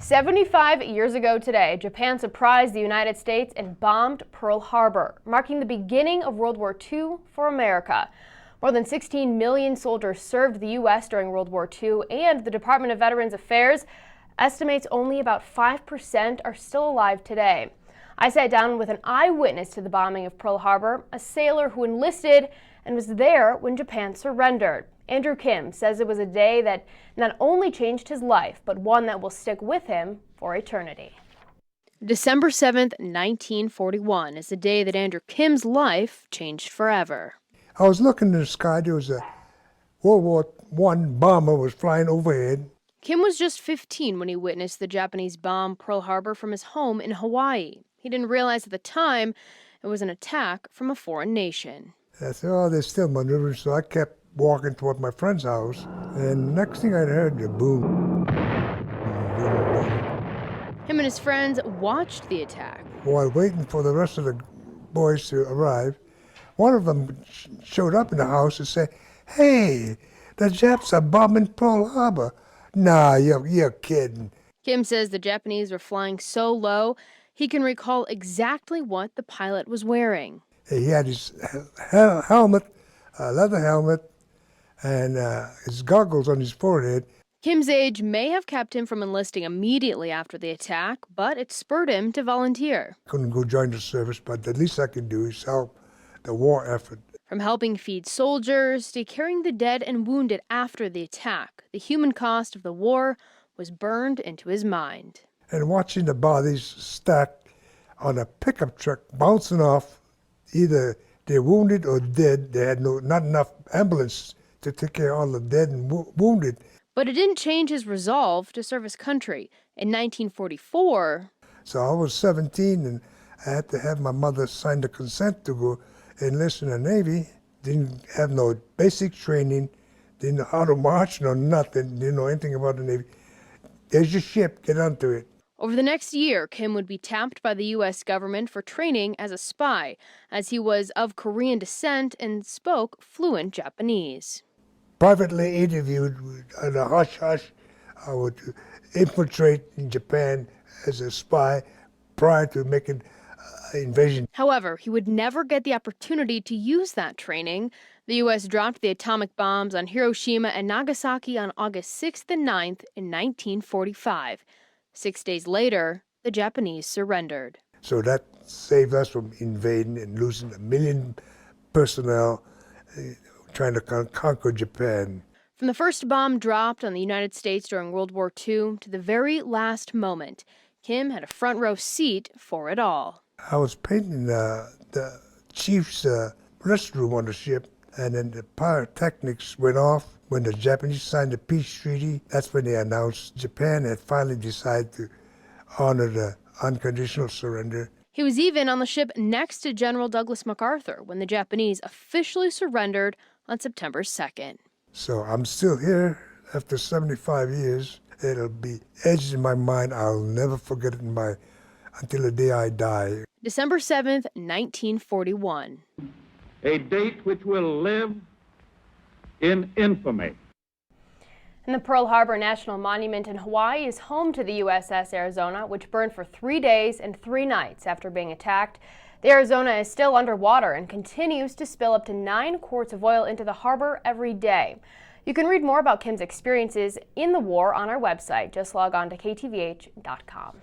75 years ago today, Japan surprised the United States and bombed Pearl Harbor, marking the beginning of World War II for America. More than 16 million soldiers served the U.S. during World War II, and the Department of Veterans Affairs estimates only about 5% are still alive today. I sat down with an eyewitness to the bombing of Pearl Harbor, a sailor who enlisted and was there when Japan surrendered. Andrew Kim says it was a day that not only changed his life, but one that will stick with him for eternity. December 7th, 1941 is the day that Andrew Kim's life changed forever. I was looking in the sky. There was a World War I bomber was flying overhead. Kim was just 15 when he witnessed the Japanese bomb Pearl Harbor from his home in Hawaii. He didn't realize at the time it was an attack from a foreign nation. I said, oh, they're still maneuvering, so I kept walking toward my friend's house, and next thing I heard, the boom, boom, boom. Him and his friends watched the attack. While waiting for the rest of the boys to arrive, one of them showed up in the house and said, hey, the Japs are bombing Pearl Harbor. Nah, you're kidding. Kim says the Japanese were flying so low, he can recall exactly what the pilot was wearing. He had his helmet, a leather helmet, and his goggles on his forehead. Kim's age may have kept him from enlisting immediately after the attack, but it spurred him to volunteer. Couldn't go join the service, but the least I could do is help the war effort. From helping feed soldiers to carrying the dead and wounded after the attack, the human cost of the war was burned into his mind. And watching the bodies stacked on a pickup truck bouncing off, either they're wounded or dead. They had not enough ambulance to take care of all the dead and wounded. But it didn't change his resolve to serve his country. In 1944... So I was 17 and I had to have my mother sign the consent to go enlist in the Navy. Didn't have no basic training, didn't know how to march, no nothing, didn't know anything about the Navy. There's your ship, get onto it. Over the next year, Kim would be tapped by the U.S. government for training as a spy, as he was of Korean descent and spoke fluent Japanese. Privately interviewed on a hush-hush, I would infiltrate in Japan as a spy prior to making an invasion. However, he would never get the opportunity to use that training. The U.S. dropped the atomic bombs on Hiroshima and Nagasaki on August 6th and 9th in 1945. 6 days later, the Japanese surrendered. So that saved us from invading and losing 1 million personnel trying to conquer Japan. From the first bomb dropped on the United States during World War II to the very last moment, Kim had a front row seat for it all. I was painting the chief's restroom on the ship, and then the pyrotechnics went off. When the Japanese signed the peace treaty, that's when they announced Japan had finally decided to honor the unconditional surrender. He was even on the ship next to General Douglas MacArthur when the Japanese officially surrendered on September 2nd. So I'm still here after 75 years. It'll be etched in my mind. I'll never forget it until the day I die. December 7th, 1941. A date which will live in infamy. And the Pearl Harbor National Monument in Hawaii is home to the USS Arizona, which burned for 3 days and 3 nights after being attacked. The Arizona is still underwater and continues to spill up to 9 quarts of oil into the harbor every day. You can read more about Kim's experiences in the war on our website. Just log on to ktvh.com.